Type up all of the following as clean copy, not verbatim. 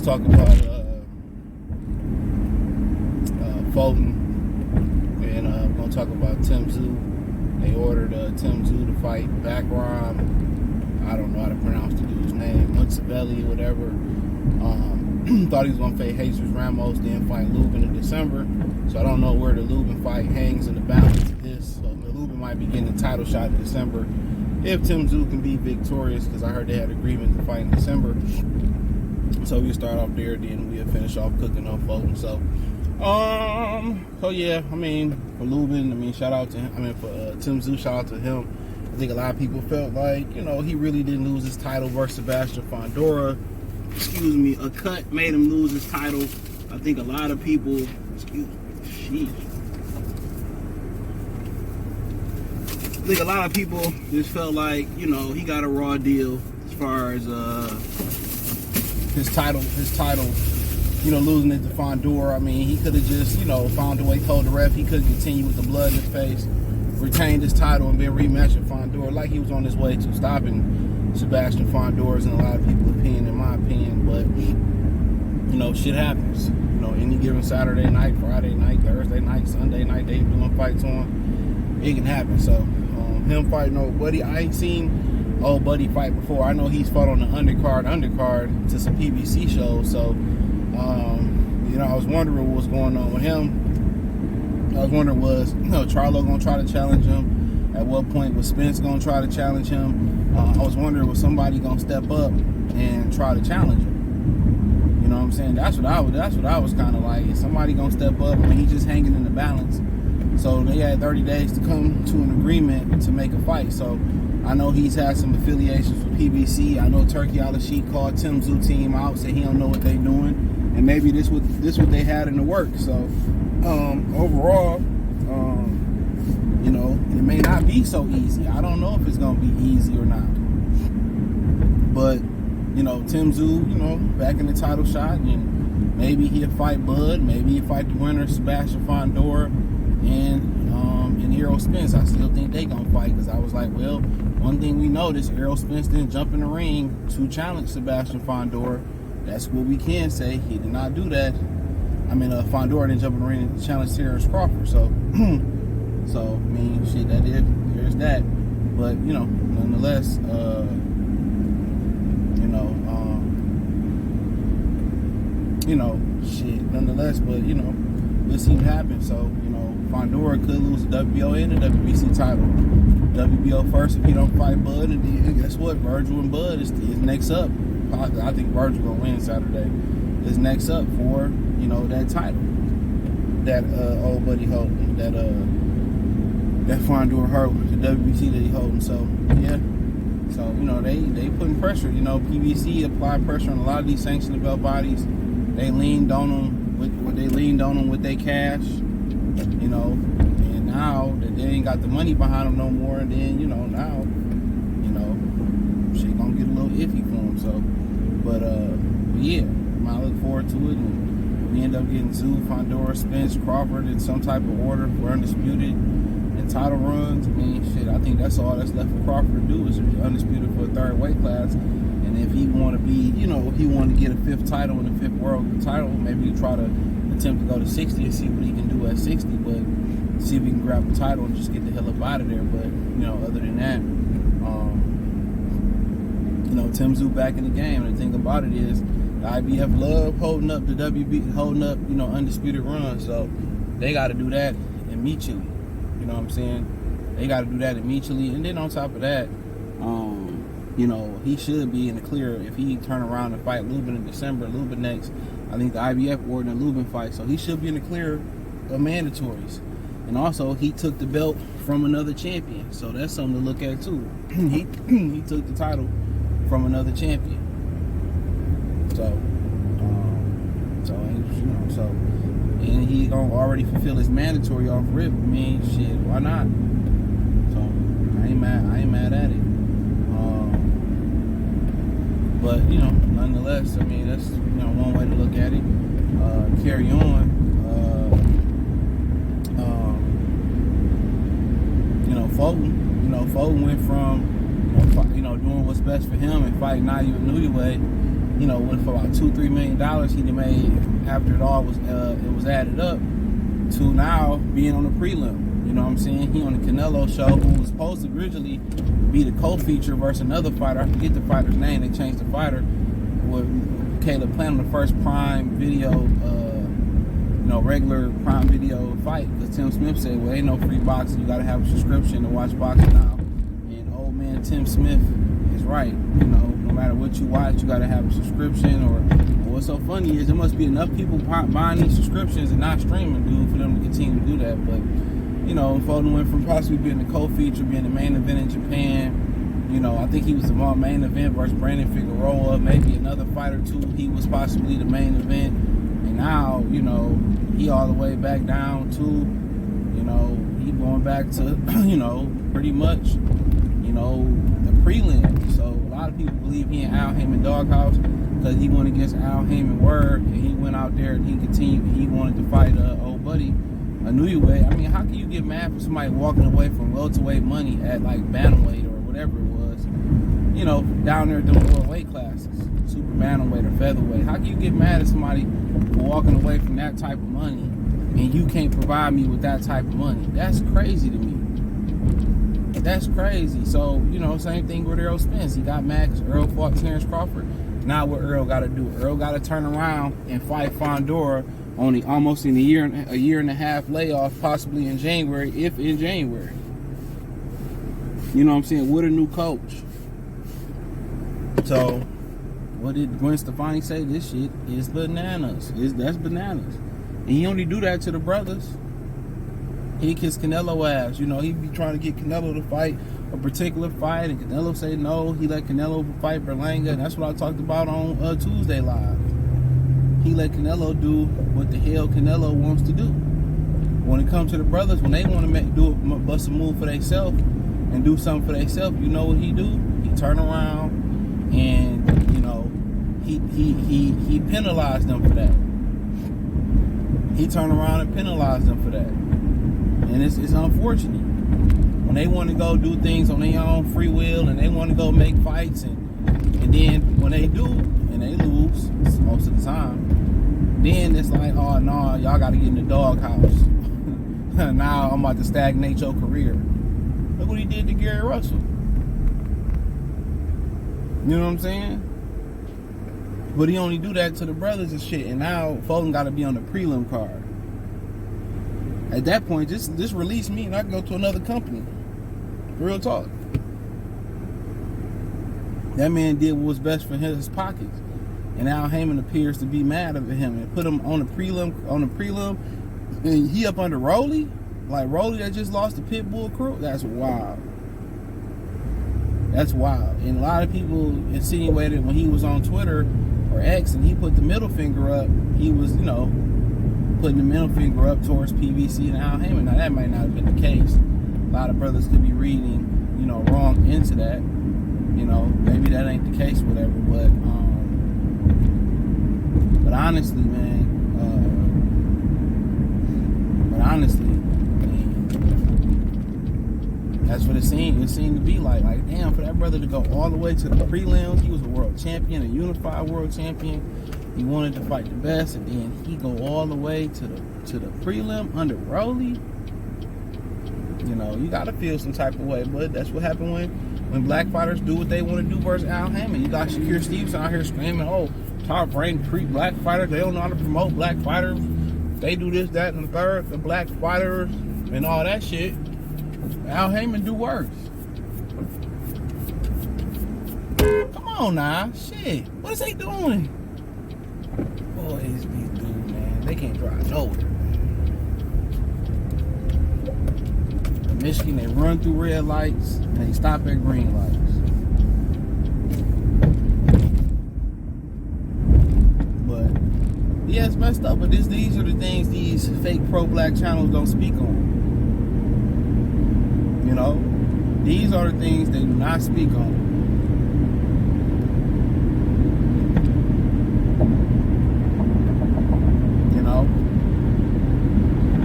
let's talk about Fulton, and we're going to talk about Tszyu. They ordered Tszyu to fight Bakhram. I don't know how to pronounce the dude's name, Murtazaliev, whatever. Thought he was going to fight Jesus Ramos, then fight Lubin in December. So I don't know where the Lubin fight hangs in the balance of this. So the Lubin might be getting a title shot in December if Tszyu can be victorious, because I heard they had agreement to fight in December. So we'll start off there, then we'll finish off cooking on Fulton. So yeah, I mean, for Lubin, I mean, shout out to him. I mean, for Tszyu, shout out to him. I think a lot of people felt like, you know, he really didn't lose his title versus Sebastian Fundora. Excuse me, a cut made him lose his title. I think a lot of people, excuse me, sheesh. I think a lot of people just felt like, you know, he got a raw deal as far as his title, you know, losing it to Fundora. I mean, he could have just, you know, found a way, told the ref he couldn't continue with the blood in his face, retained his title, and been rematched with Fundora like he was on his way to stopping Sebastian Fundora's, in a lot of people's opinion, in my opinion. But, you know, shit happens. You know, any given Saturday night, Friday night, Thursday night, Sunday night, they doing fights on, it can happen. So, him fighting old buddy, I ain't seen old buddy fight before. I know he's fought on the undercard to some PBC shows. So, you know, I was wondering what was going on with him. I was wondering, was, you know, Charlo gonna try to challenge him? At what point was Spence gonna try to challenge him? I was wondering, was somebody gonna step up and try to challenge him? You know what I'm saying? That's what I was kind of like. Is somebody gonna step up? I mean, he's just hanging in the balance. So they had 30 days to come to an agreement to make a fight. So I know he's had some affiliations with PBC. I know Turkey Al-Sheikh called Tszyu team out, said he don't know what they doing, and maybe this what they had in the works. So overall, you know, it may not be so easy. I don't know if it's gonna be easy or not. But, you know, Tszyu, you know, back in the title shot, and maybe he'll fight Bud, maybe he'll fight the winner, Sebastian Fundora, and Errol Spence. I still think they gonna fight, because I was like, well, one thing we noticed, Errol Spence didn't jump in the ring to challenge Sebastian Fundora. That's what we can say. He did not do that. I mean, Fundora didn't jump in the ring to challenge Terrence Crawford. So, so I mean, shit, there's that. But, you know, nonetheless, but, you know, we'll see what happens. So, you know, Fundora could lose the WBO and the WBC title. WBO first if he don't fight Bud, and then guess what? Virgil and Bud is next up. I think Virgil gonna win Saturday. Is next up for, you know, that title that old buddy holding, that Fundora hurt, the WBC that he holding. So yeah. So, you know, they putting pressure. You know, PBC applied pressure on a lot of these sanctioned belt bodies. They leaned on them with their cash, you know, and now that they ain't got the money behind them no more, and then, you know, now, you know, shit gonna get a little iffy for them. So, but yeah, I look forward to it, and we end up getting Tszyu, Fundora, Spence, Crawford in some type of order for undisputed and title runs. I mean, shit, I think that's all that's left for Crawford to do is to be undisputed for a third weight class. And if he want to be, you know, if he want to get a fifth title and a fifth world title, maybe he try to attempt to go to 60 and see what he can do at 60, but see if he can grab the title and just get the hell up out of there. But, you know, other than that, you know, Tszyu back in the game. And the thing about it is, the IBF love holding up the WB, holding up, you know, undisputed runs. So they got to do that immediately. You know what I'm saying? They got to do that immediately. And then on top of that, you know, he should be in the clear if he turn around and fight Lubin in December. Lubin next. I think the IBF ordered a Lubin fight, so he should be in the clear of mandatories. And also, he took the belt from another champion, so that's something to look at too. he took the title from another champion. So, you know, so, and he gonna already fulfill his mandatory off rip. I mean, shit, why not? So, I ain't mad at it. But, you know, nonetheless, I mean, that's, you know, one way to look at it. Carry on. You know, Fulton went from, you know, doing what's best for him and fighting Nayu Inoue you know, went for about $2-3 million he made after it all was added up to now being on the prelim. You know what I'm saying? He on the Canelo show, who was supposed to originally be the co-feature versus another fighter. I forget the fighter's name. They changed the fighter. With Caleb playing on the first Prime Video, regular Prime Video fight. Because Tim Smith said, well, ain't no free boxing. You got to have a subscription to watch boxing now. And old man Tim Smith is right. You know, no matter what you watch, you got to have a subscription. Or what's so funny is there must be enough people buying these subscriptions and not streaming, dude, for them to continue to do that. But you know, Fulton went from possibly being the co-feature, being the main event in Japan. You know, I think he was the main event versus Brandon Figueroa, maybe another fight or two. He was possibly the main event. And now, you know, he all the way back down to, you know, he going back to, you know, pretty much, you know, the prelim. So a lot of people believe he in Al Haymon doghouse because he went against Al Haymon Word, and he went out there and he continued. He wanted to fight old buddy. A newlyweight. I mean, how can you get mad for somebody walking away from welterweight money at like bantamweight or whatever it was? You know, down there doing lower weight classes, super bantamweight or featherweight. How can you get mad at somebody for walking away from that type of money and you can't provide me with that type of money? That's crazy to me. That's crazy. So, you know, same thing with Errol Spence. He got mad because Earl fought Terrence Crawford. Now what Earl got to do? Earl got to turn around and fight Fondora only almost in a year and a half layoff, possibly in January, if in January. You know what I'm saying? With a new coach. So, what did Gwen Stefani say? This shit is bananas. That's bananas. And he only do that to the brothers. He kiss Canelo ass. You know, he be trying to get Canelo to fight a particular fight, and Canelo say no. He let Canelo fight Berlanga, and that's what I talked about on Tuesday Live. He let Canelo do what the hell Canelo wants to do. When it comes to the brothers, when they want to bust a move for themselves and do something for themselves, you know what he do? He turn around and, you know, he penalized them for that. He turned around and penalized them for that. And it's unfortunate. When they want to go do things on their own free will and they want to go make fights, and then when they do and they lose most of the time, then it's like, oh no, y'all got to get in the doghouse. Now I'm about to stagnate your career. Look what he did to Gary Russell. You know what I'm saying? But he only do that to the brothers and shit. And now Fulton got to be on the prelim card. At that point, just release me and I can go to another company. Real talk. That man did what was best for his pockets. And Al Haymon appears to be mad at him and put him on the prelim, and he up under Rolly, like Rolly that just lost the Pitbull crew. That's wild. That's wild. And a lot of people insinuated when he was on Twitter or X and he put the middle finger up, he was, you know, putting the middle finger up towards PVC and Al Haymon. Now that might not have been the case. A lot of brothers could be reading, you know, wrong into that. You know, maybe that ain't the case, whatever. But honestly, man, that's what it seemed to be like. Like, damn, for that brother to go all the way to the prelims, he was a world champion, a unified world champion. He wanted to fight the best, and then he go all the way to the prelim under Rolly. You know, you gotta feel some type of way, but that's what happened when black fighters do what they want to do versus Al Haymon. You got Shakir Stevenson out here screaming, oh, top-ranked black fighters, they don't know how to promote black fighters. They do this, that, and the third, the black fighters, and all that shit. Al Haymon do worse. Come on now, shit. What is they doing? Boys, these dudes, man, they can't drive nowhere. In Michigan, they run through red lights and they stop at green lights. But yeah, it's messed up. But these are the things these fake pro-black channels don't speak on. You know, these are the things they do not speak on. You know,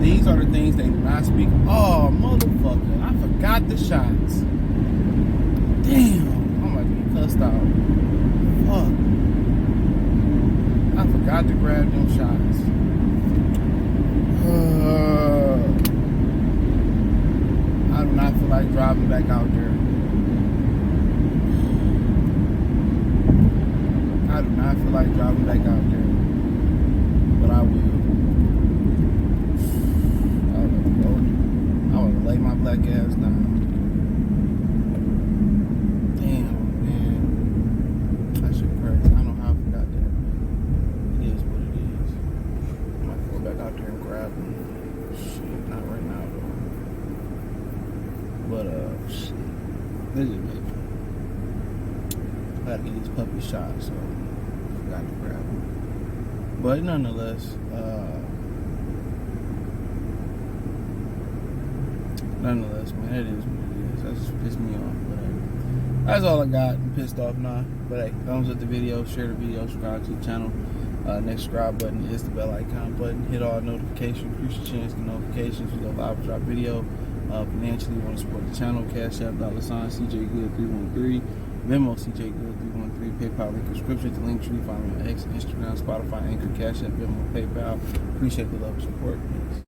these are the things they do not speak on. Oh, motherfucker, I forgot the shots. Damn, I'm about to be cussed out. Fuck. Got to grab them shots. I do not feel like driving back out there. I do not feel like driving back out there. But I will. I would lay my black ass down. Damn, man. That shit crazy. I don't know how I forgot that. It is what it is. I might go back out there and grab them. Shit, not right now though. But shit. This is it. I gotta get these puppy shots, so I got to grab them. But nonetheless, man, it is what it is. That just pissed me off. But that's all I got. I'm pissed off now. But hey, thumbs up the video, share the video, subscribe to the channel. Next subscribe button is the bell icon button. Hit all notifications, increase your chance to get notifications. We go live drop video. Financially, you want to support the channel. Cash App, $CJ Good 313. Venmo, CJ Good 313. PayPal link description. The link tree. Find me on X, Instagram, Spotify, Anchor, Cash App, Venmo, PayPal. Appreciate the love and support. Thanks.